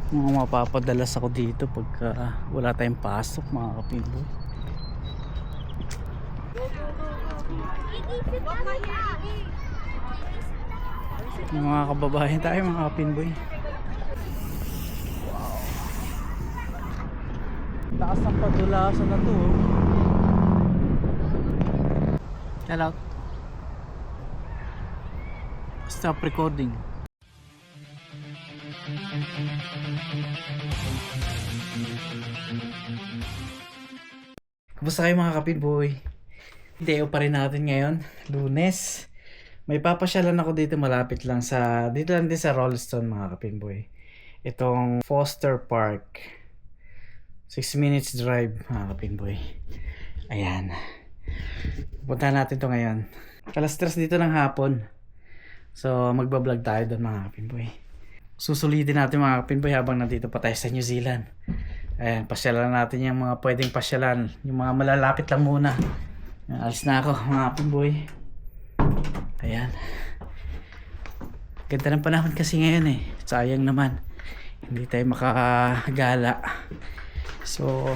Mga mapapadalas ako dito pagka wala tayong pasok mga kapinboy. Mga kababayan tayo mga kapinboy. Taas ang padulasan na to. Hello. Stop recording. Kumusta kayo mga kapinboy? Day pa rin natin ngayon, Lunes. May papasyalan ako dito malapit lang dito lang din sa Rolleston mga kapinboy. Itong Foster Park. 6 minutes drive mga kapinboy. Ayan. Punta natin to ngayon. Alas 3 dito ng hapon. So magbablog tayo doon mga kapinboy. Susulitin natin mga kapinboy habang nandito pa tayo sa New Zealand. Ayan, pasyalan natin yung mga pwedeng pasyalan. Yung mga malalapit lang muna. Ayan, alis na ako mga kapinboy. Ayan. Ganda ng panahon kasi ngayon eh. Sayang naman. Hindi tayo makagala. So,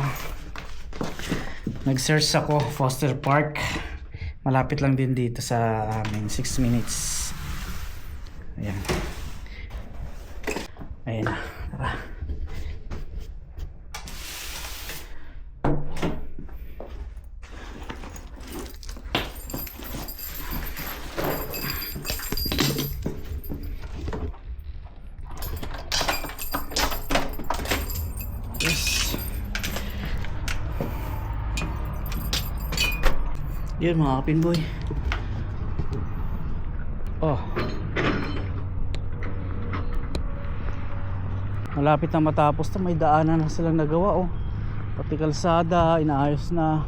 nag-search ako Foster Park. Malapit lang din dito sa amin. 6 minutes. Ayan. Ayan na. Tara. Yun mga kapinboy. Oh, malapit na matapos to. May daanan na silang nagawa. Oh, pati kalsada inaayos na.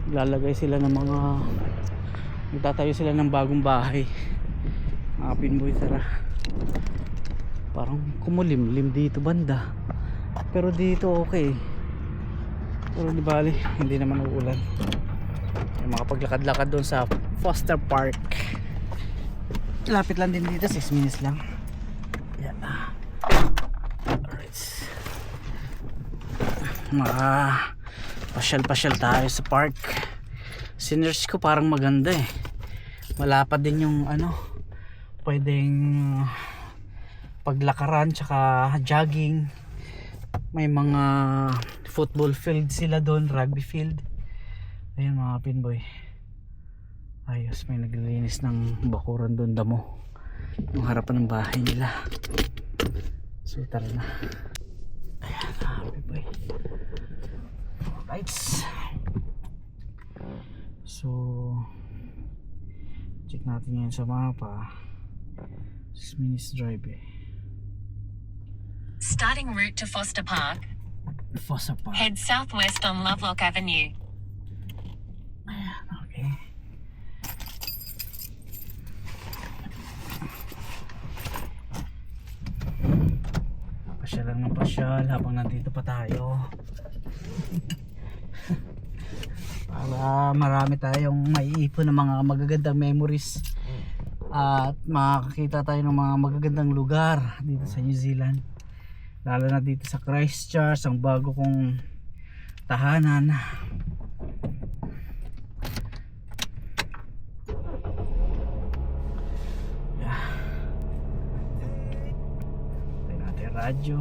Lalagay sila ng mga, magtatayo sila ng bagong bahay mga kapinboy. Tara. Parang kumulimlim dito banda, pero dito okay. Pero di bali, hindi naman uulan. Makapaglakad-lakad doon sa Foster Park. Lapit lang din dito, 6 minutes lang. Yan. Alright. Pasyal-pasyal tayo sa park. Sinerge ko parang maganda eh. Malapad din yung pwedeng paglakaran tsaka jogging. May mga football field sila doon, rugby field. Ayun mga pinboy. Ayos, may naglilinis ng bakuran doon, damo. Yung harapan ng bahay nila. So tara na. Ayan mga pinboy. Alright. So check natin yan sa mapa. 6 minutes drive eh. Starting route to Foster Park. Foster Park. Head southwest on Lovelock Avenue. Ayan, okay. Pasyal lang ng pasyal habang nandito pa tayo. Para marami tayong maiipon ng mga magagandang memories. At makakita tayo ng mga magagandang lugar dito sa New Zealand. Lalo na dito sa Christchurch, ang bago kong tahanan. Yeah. Tayo natin radyo.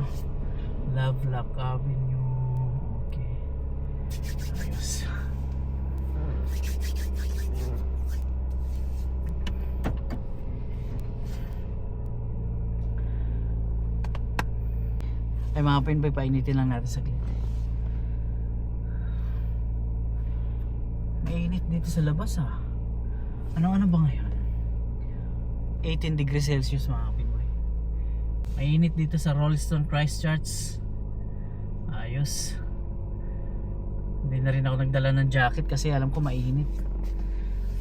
Lovelock Avenue. Okay. Ayos. Ay mga pinboy, painitin lang natin saglit. Mainit dito sa labas ah. Ano ba ngayon? 18 degrees Celsius mga pinboy. Mainit dito sa Rolleston, Christchurch. Ayos. Hindi na rin ako nagdala ng jacket kasi alam ko mainit.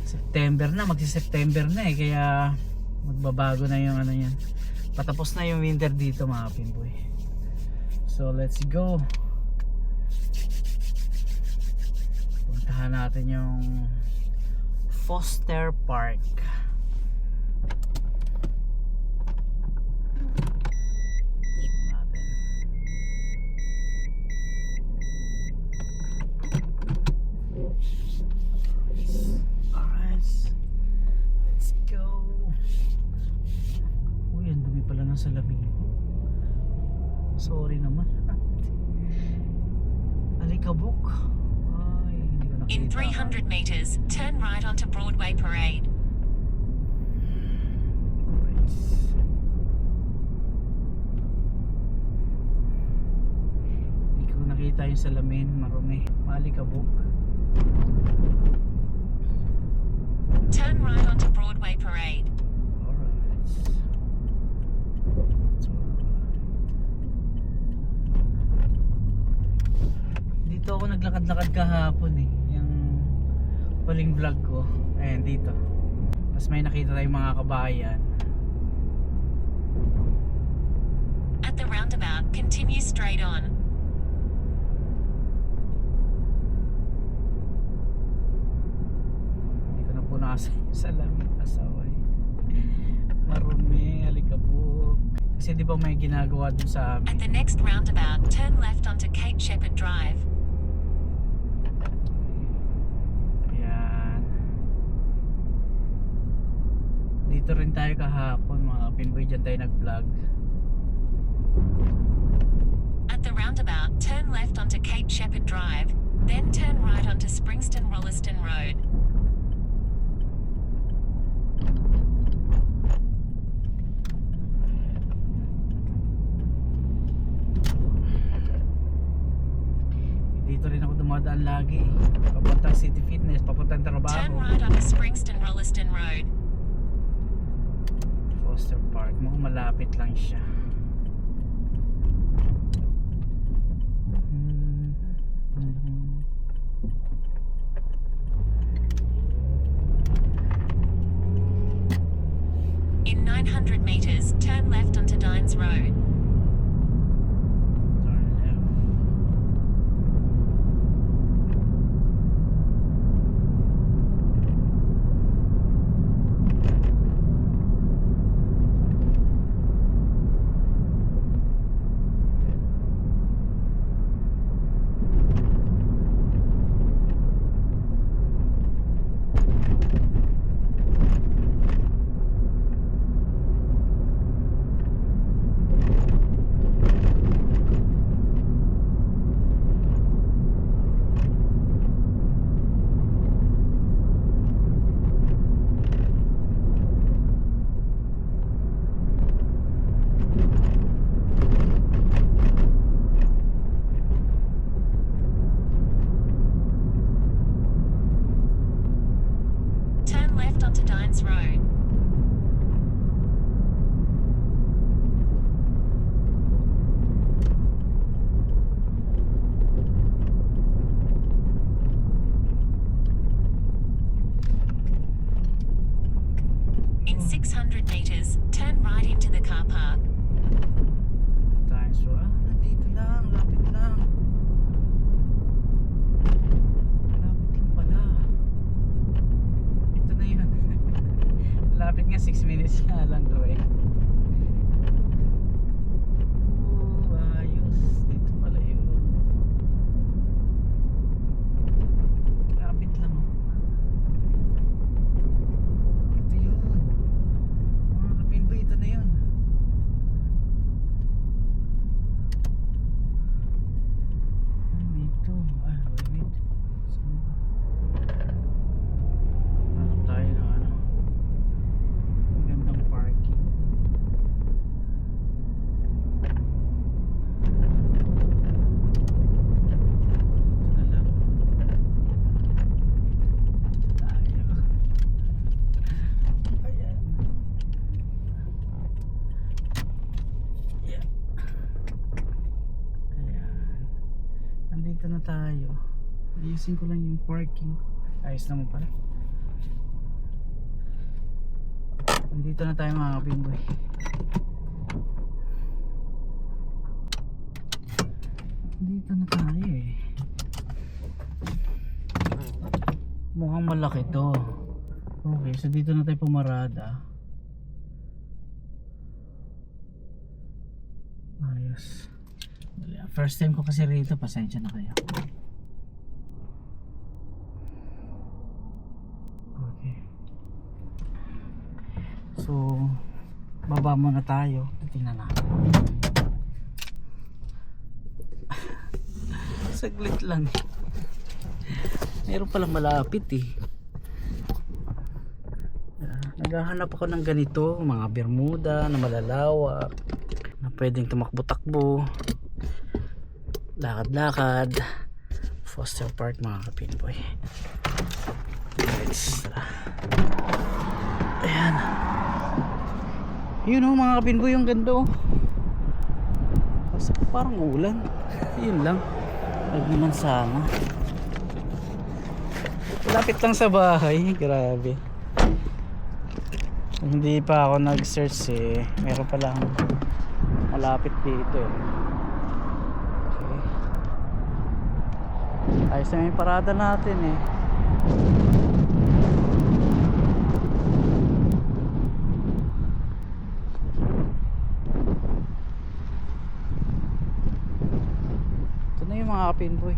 September na, magsi-September na eh. Kaya magbabago na yung yan. Patapos na yung winter dito mga pinboy. So let's go. Puntahan natin yung Foster Park. ng salamin ko. Sorry naman. Alikabok. Ay, hindi ko nakita. In 300 meters, turn right onto Broadway Parade. Hindi ko nakita yung salamin. Marumi. Malikabok. Turn right onto Broadway Parade. Alright. Dito ako naglakad-lakad kahapon eh. Yung huling vlog ko. Ayan dito. Tapos may nakita tayong mga kabayan. At the roundabout, continue straight on. Hindi ko na punasan yung salamin. Asaway. Marumi, alikabok. Kasi di ba may ginagawa dun sa At amin. the next roundabout, turn left onto Cape Shepherd Drive. Ayan. Dito rin tayo kahapon mga Pinboy. Dyan tayo nag-vlog. At the roundabout, turn left onto Cape Shepherd Drive, then turn right onto Springston-Rolliston Road. Dito rin ako dumadaan lagi. Papuntang City Fitness, papuntang Turn trabaho. right onto Springston-Rolliston Road. Foster Park. Mukhang malapit lang siya. In 900 meters, turn left onto Dines Road. Turn left. Turn left onto Dines Road. In 600 meters, turn right into the car park. Times Road. Nandito lang. Lapit lang. Lapit lang pala. Ito na yun. Lapit nga 6 minutes nga lang to eh. Oh, ayos. Dito pala yun. Lapit lang. Ito yun. Mga kapinboy, ito na yun. Dito. Ah, wait. Hanap tayo ng ano. Magandang parking. Dito na lang. Tayo. Ayan. Yeah. Ayan. Nandito na tayo. Ayusin ko lang yung parking. Ayos naman pala. Nandito na tayo mga kapinboy. Nandito na tayo eh. Mukhang malaki to. Okay, so dito na tayo pumarada. Ayos. First time ko kasi rito, pasensya na kayo. Okay. So, baba muna tayo. Tingnan natin. Saglit lang. Meron palang malapit eh. Naghahanap ako ng ganito, mga bermuda na malalawak, na pwedeng tumakbo-takbo, lakad-lakad. Foster Park mga kapinboy. Let's ayan. Yun o mga kapinboy, yung ganda o. Kasi parang ulan. Yun lang. Huwag naman sana. Lapit lang sa bahay. Grabe. Hindi pa ako nag-search eh. Meron pa lang malapit dito eh. Okay. Ayos na yung parada natin eh. Ito na yung mga kapinboy.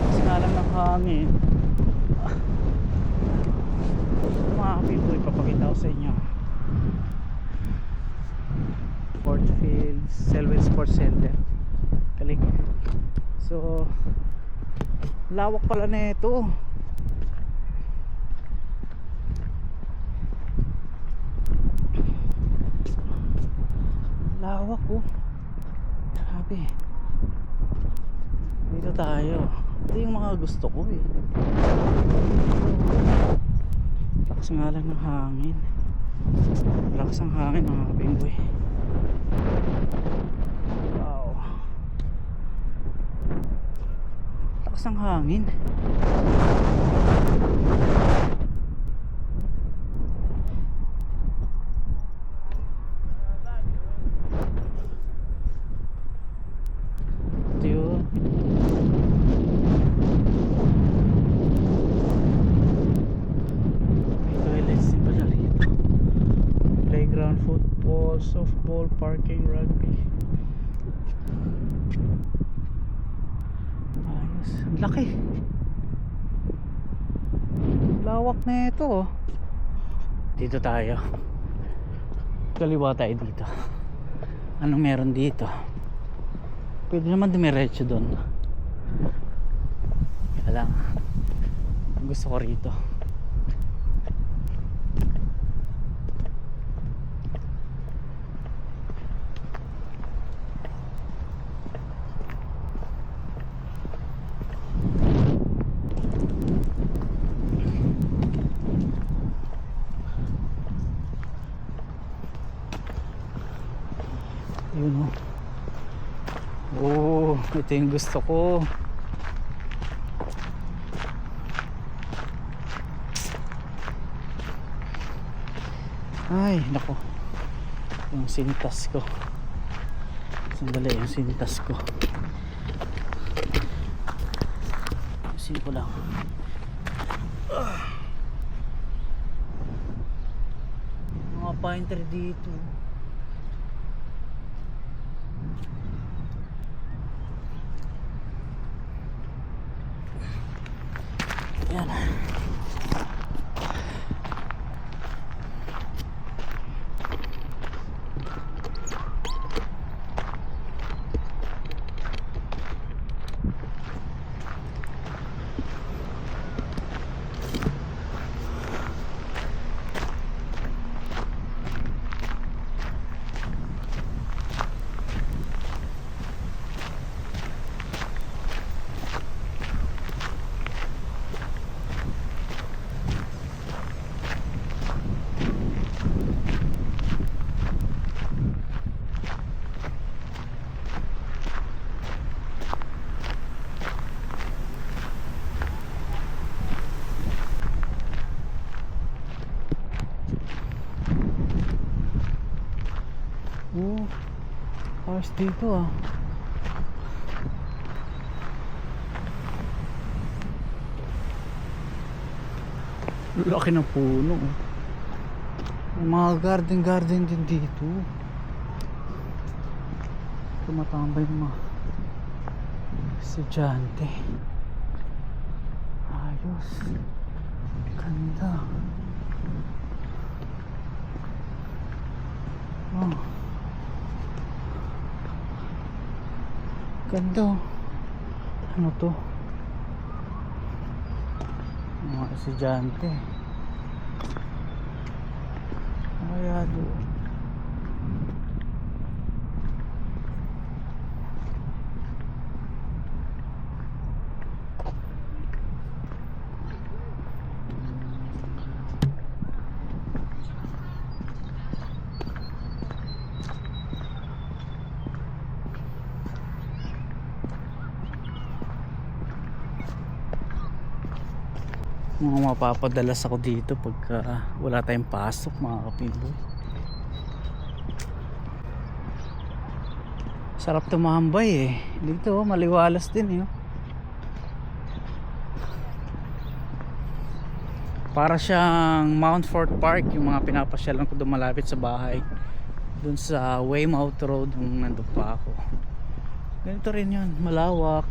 Kasi nga lang ng hangin. Mga kapinboy, papakita ko sa inyo. Fort Fields, Selwyn Sports Center. Kalik. So, lawak pala na ito. Lawak oh. Grabe. Dito tayo. Ito yung mga gusto ko eh. Lakas nga lang ng hangin. Lakas ang hangin mga kapinboy. Wow. Lakas ang hangin. Ito yun. May toilets din pala rito. Playground, football, softball, parking, rugby. Ayos. Ang laki. Lawak na ito oh. Dito tayo. Kaliwa tayo dito. Anong meron dito? Pwede naman dumiretso doon. Kaya lang gusto ko rito. Yun oh. Ito yung gusto ko. Ay nako, yung sintas ko. Sandali, yung sintas ko. Ayusin ko lang. Mga pine tree dito. Yan. Oh, ayos dito ah. Laki ng puno. May mga garden din dito. Tumatambay yung mga estudyante. Ayos. Ganda. Oh. Ganda oh. Ano to? Mga estudyante. Kaya doon. Mga mapapadalas ako dito pagka wala tayong pasok mga kapinboy. Sarap tumambay eh. Dito maliwalas din eh. Para siyang Mount Fort Park, yung mga pinapasyalan ko doon malapit sa bahay. Doon sa Weymouth Road nung nandun pa ako. Ganito rin yun, malawak.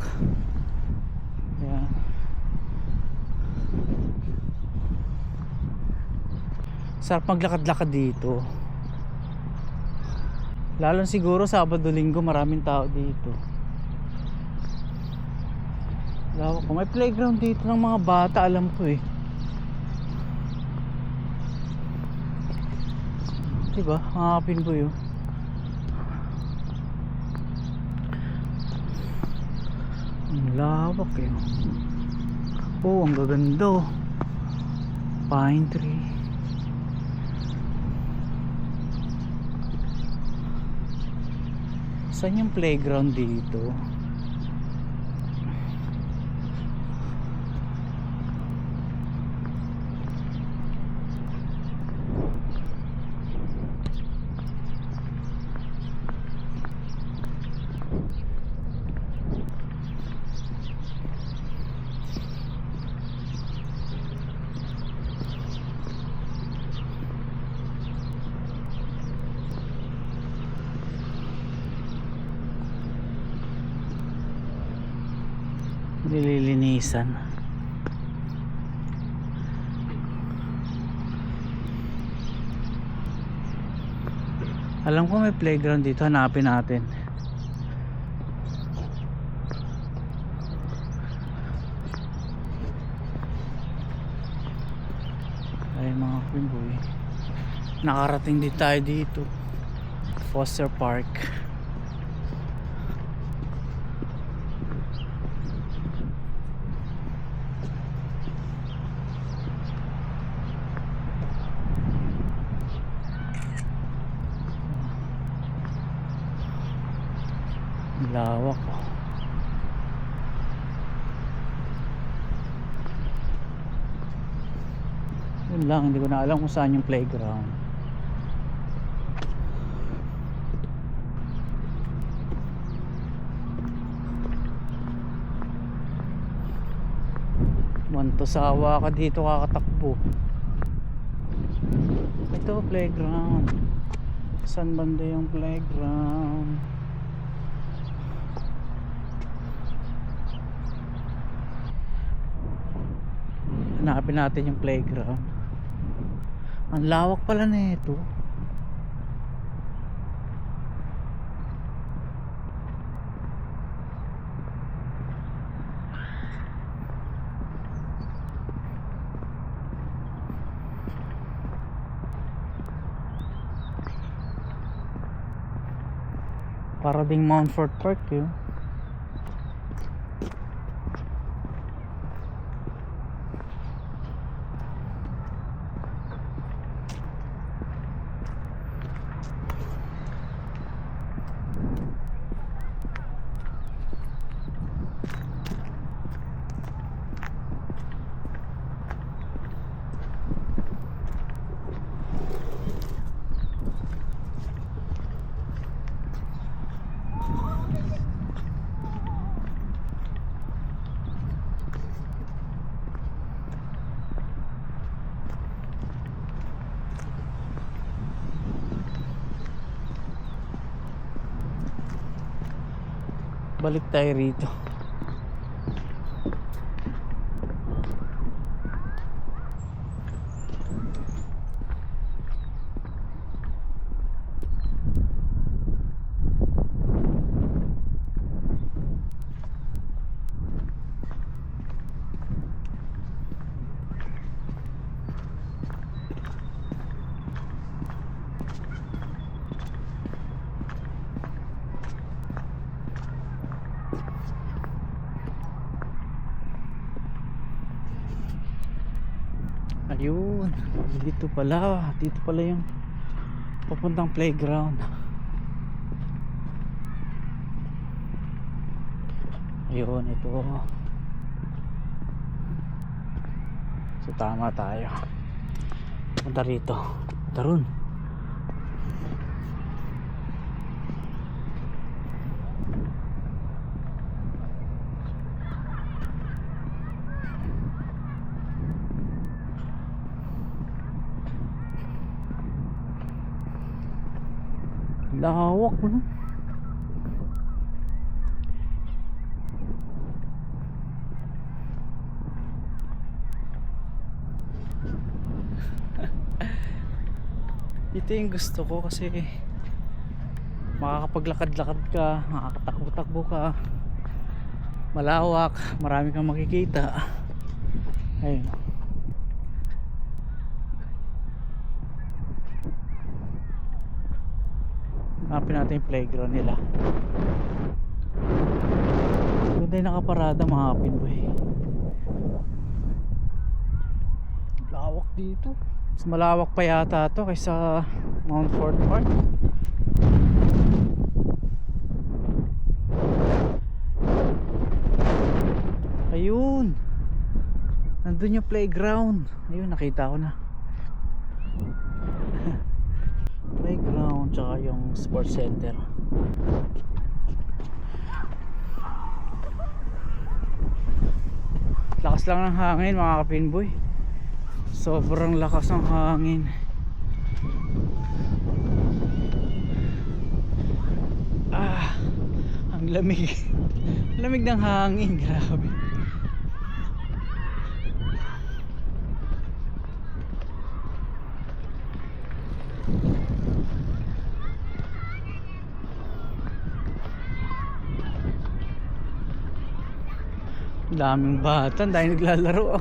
Ayan. Sarap maglakad-lakad dito. Lalo siguro Sabado Linggo maraming tao dito. Lawak ko. May playground dito ng mga bata, alam ko eh. Diba? Mga kapinboy oh. Ang lawak eh. Oh, ang gaganda oh. Pine tree. Saan yung playground dito? Nililinisan. Alam ko may playground dito, hanapin natin. Ay mga kapinboy, nakarating din tayo dito. Foster Park. Lawak oh. Yun lang, hindi ko na alam kung saan yung playground. Mantosawa ka dito kakatakbo. Ito playground. Saan banda yung playground? Hanapin natin yung playground. Ang lawak pala na ito. Para ding Mount Fort Park yun. Balik tayo rito. Yun, dito pala yung papuntang playground. Ayun, ito. So tama tayo. Punta rito. Tarun. Lawak, no? Ito yung gusto ko kasi makakapaglakad-lakad ka, makakatakbo-takbo ka, malawak, marami kang makikita. Ayun. Hanapin natin yung playground nila. Ganda yung nakaparada mga kapinboy. Lawak dito. Mas malawak pa yata to kaysa Mount Fort Park. Ayun, nandun yung playground. Ayun, nakita ko na. Playground tsaka yung sports center. Lakas lang ng hangin mga kapinboy. Sobrang lakas ng hangin. Ang lamig. Lamig ng hangin, grabe. Daming bata, dahil naglalaro.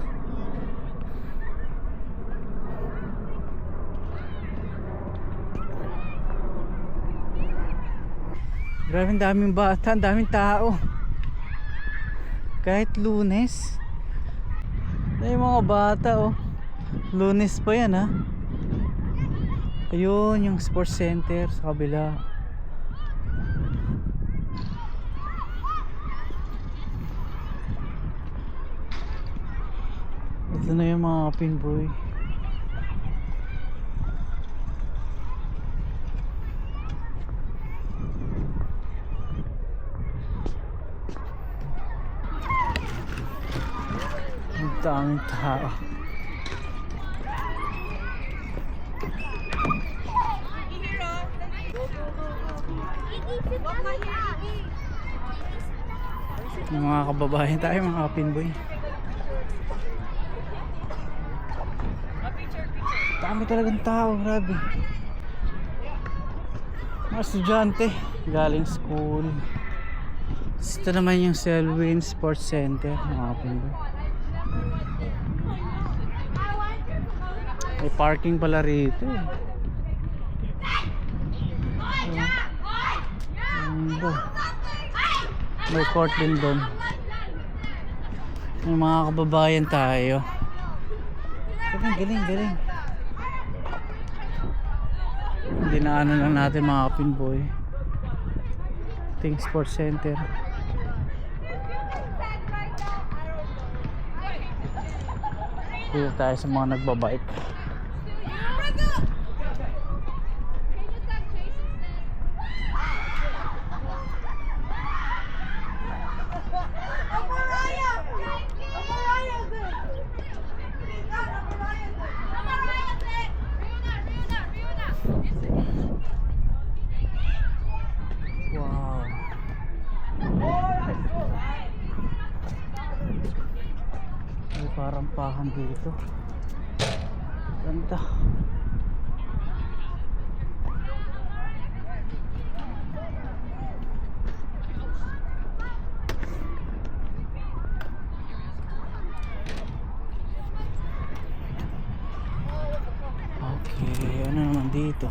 Grabe, ang daming bata, ang daming tao. Kahit Lunes. Ay, mga bata, oh. Lunes pa yan, ha. Ayun, yung sports center sa kabila. Ito na yung mga pinboy. Ang daming tao. Yung mga kababayan tayo, mga pinboy. Dami talagang tao, grabe. Mga estudyante galing school. Ito naman yung Selwyn Sports Center, mga pinboy. May parking pala rito, eh. May court din doon. May mga kababayan tayo. Galing. Dinaanan lang natin mga pinboy. Ting Sports Center. Dito tayo sa mga nagbabike. Parang pahan dito. Ganda. Okay, ano naman dito?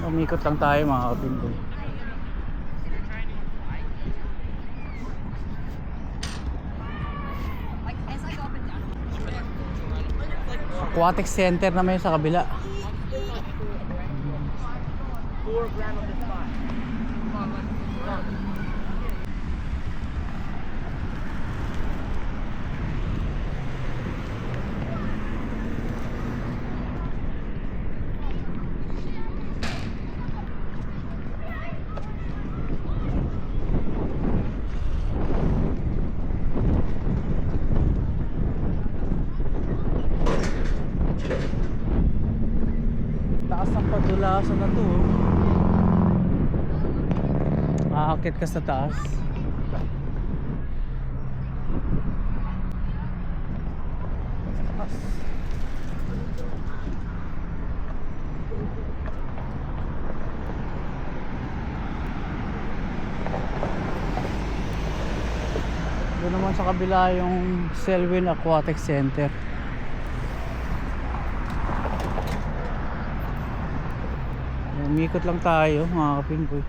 Umikot lang tayo mga kapinboy. Aquatic center na may sa kabila. Taas ng padulasan na to. Aakit ka sa taas. Doon naman sa kabila yung Selwyn Aquatic Center. Umikot lang tayo mga kapinboy.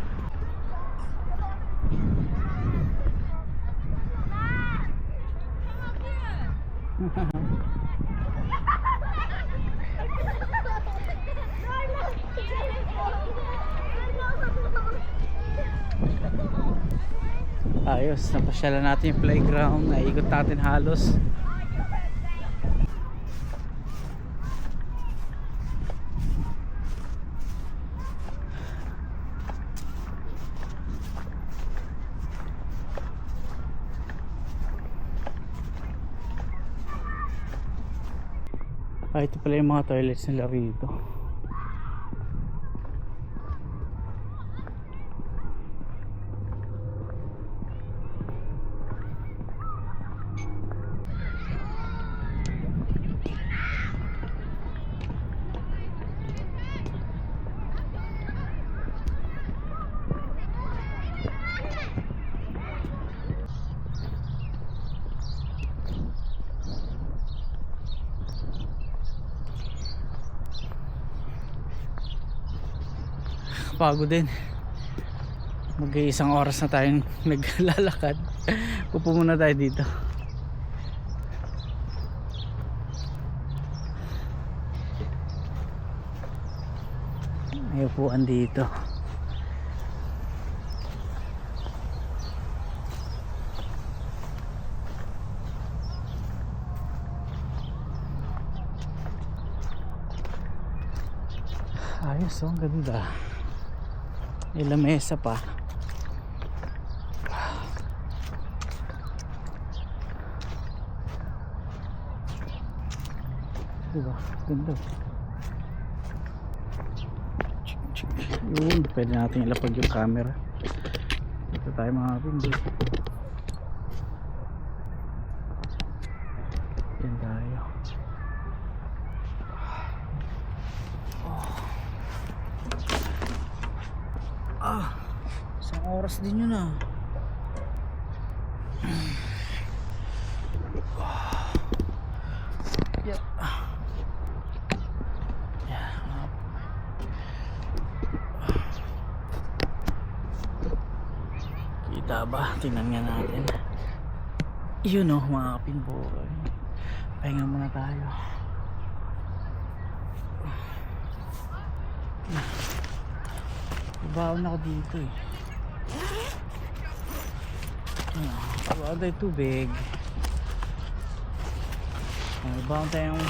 Ayos, napasyalan natin yung playground. Naikot natin halos. Ito pala yung mga toilets nila rito. Pagod din. Mag-iisang oras na tayong naglalakad. Upo muna tayo dito. May upuan dito. Ayos, ang ganda. May lamesa pa. Diba? Ganda. Yun, pwede natin ilapag yung camera. Ito tayo mga kapinboy. Yan tayo. Isang oras din yun ah. Yeah. Kita ba? Tingnan nga natin. Yun oh mga kapinboy. Pahinga muna tayo. Baon ako dito eh. Baon tayo tubig. Baon tayong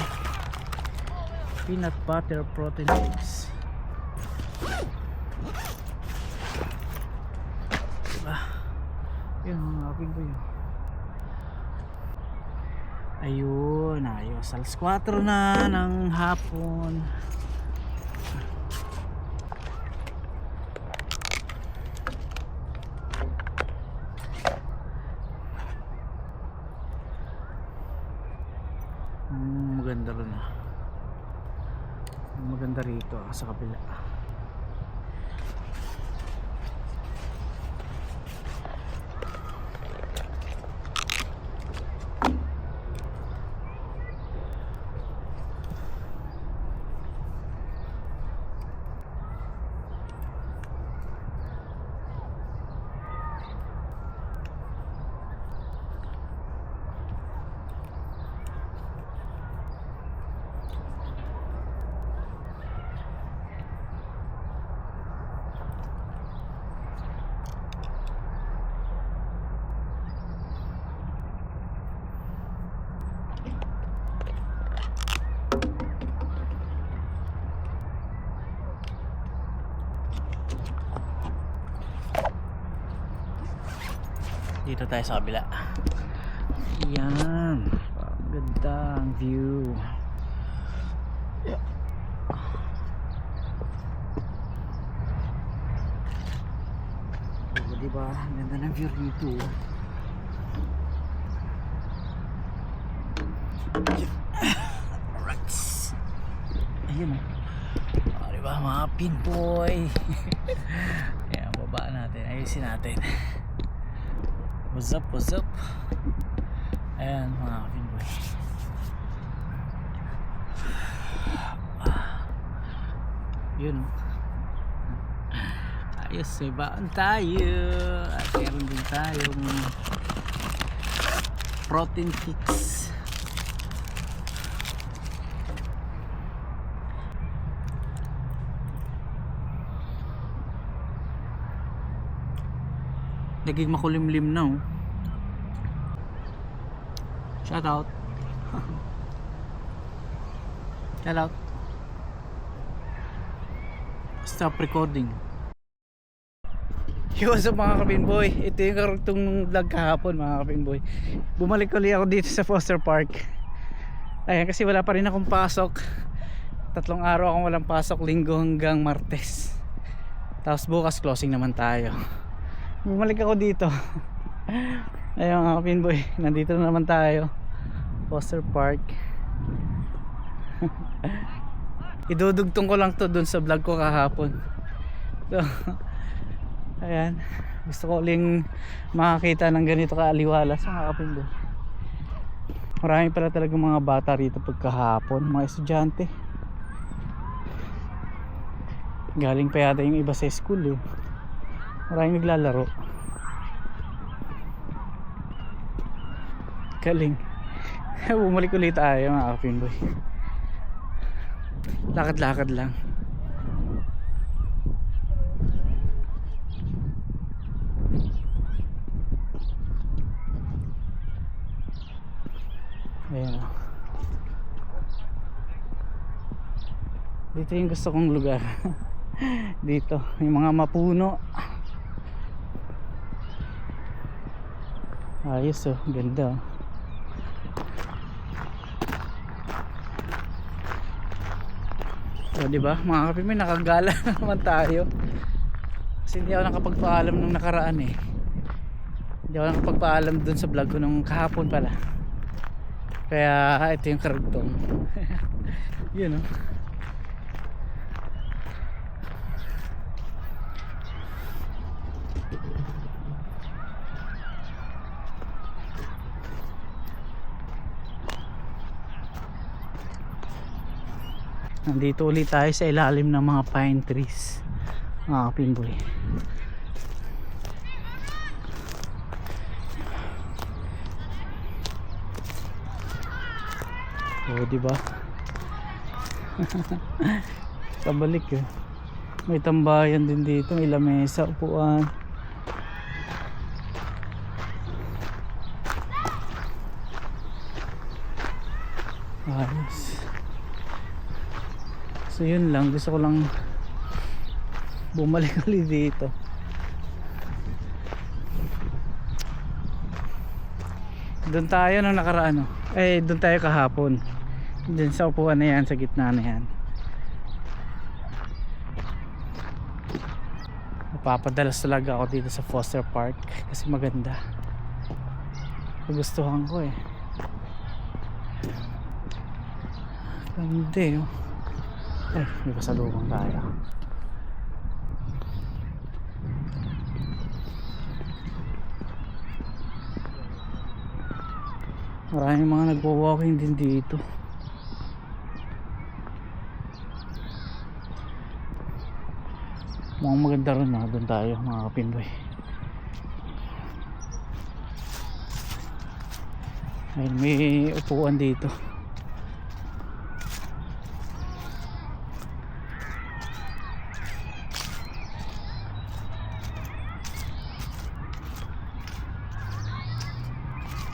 peanut butter protein eggs. Diba? Yun mga kaping ko yun. Ayun, ayos. Alas 4 na ng hapon. Maganda rin ah. Maganda rito sa kabila. Dito tayo sa kabila. Yan. Ang ganda ang view. Yeah. Oh, diba? Ang ganda ng view rito. Alright. Ayun o. Oh, diba mga pinboy? Ayan, baba natin. Ayusin natin. What's up, what's up? Ayan mga pinboy. Yun. Ayos, may baon tayo. At meron din tayong protein fix. Naging makulimlim na oh. Shout out. Shout out. Stop recording. Yo, so mga kapinboy, ito yung karugtong vlog kahapon mga kapinboy. Bumalik ulit ako dito sa Foster Park. Ayan, kasi wala pa rin akong pasok. 3 araw akong walang pasok, Linggo hanggang Martes. Tapos bukas closing naman tayo. Bumalik ako dito. Ayun mga kapinboy, nandito na naman tayo, Foster Park. Idudugtong ko lang to dun sa vlog ko kahapon. So, ayan, gusto ko uling makakita ng ganito kaaliwalas mga kapinboy. Marami pala talagang mga bata rito pagkahapon, mga estudyante. Galing pa yata yung iba sa school eh. Maraming naglalaro. Galing. Bumalik ulit tayo mga kapinboy. Lakad-lakad lang. Ayan o. Dito yung gusto kong lugar. Dito yung mga mapuno. Ayos oh, ganda oh. So, diba mga kapimay, nakagala naman tayo. Kasi hindi ako nakapagpaalam nung nakaraan eh. Hindi ako nakapagpaalam dun sa vlog ko nung kahapon pala. Kaya ito yung karugtong. Yun oh. Nandito ulit tayo sa ilalim ng mga pine trees mga kapinboy. Oh, diba? Kabalik eh. May tambayan din dito, may lamesa, upuan. Ayos. So yun lang, gusto ko lang bumalik ulit dito. Doon tayo nung nakaraan oh. Eh doon tayo kahapon. Doon sa upuan na yan, sa gitna na yan. Napapadalas talaga ako dito sa Foster Park kasi maganda. Gustuhan ko eh. Hindi oh. Eh, may pasalubong tayo. Maraming mga nagwo-walking din dito. Mukhang maganda rin na. Doon tayo mga kapinboy. Ayun, may upuan dito.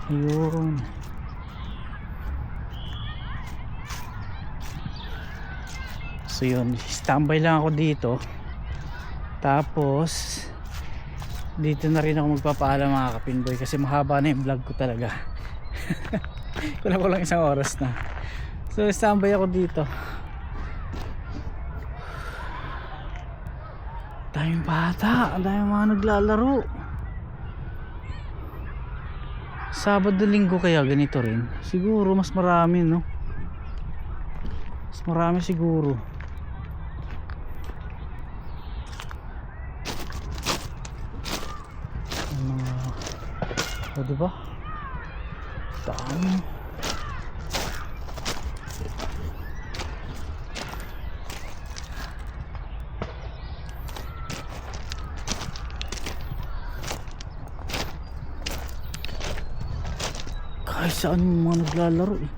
Ayun. So yun, standby lang ako dito. Tapos dito na rin ako magpapaalam mga kapinboy, kasi mahaba na yung vlog ko talaga. Kulang isang oras na. So standby ako dito. Daming bata, daming mga naglalaro. Sabado linggo kaya ganito rin? Siguro mas marami, no? Mas marami siguro. O diba? Dami. Kahit saan yung mga naglalaro eh.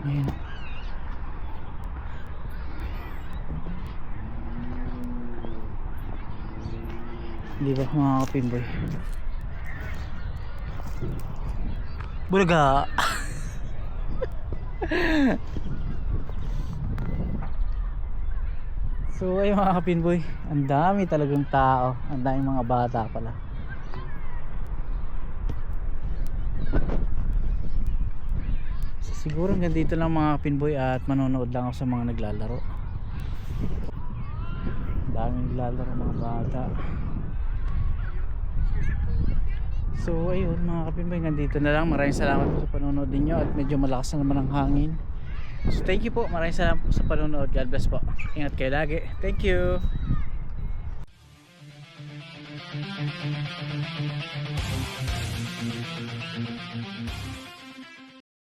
Ayan. Di ba mga kapinboy? Bulaga! So ay mga kapinboy, ang dami talagang tao, ang daming mga bata pala. So, siguro hanggang dito lang mga kapinboy, at manonood lang ako sa mga naglalaro. Daming naglalaro mga bata. So ayun mga kapinboy, hanggang dito na lang. Maraming salamat po sa panonood ninyo, at medyo malakas na naman ang hangin. So thank you po, maraming salamat po sa panonood. God bless po, ingat kayo lagi. Thank you.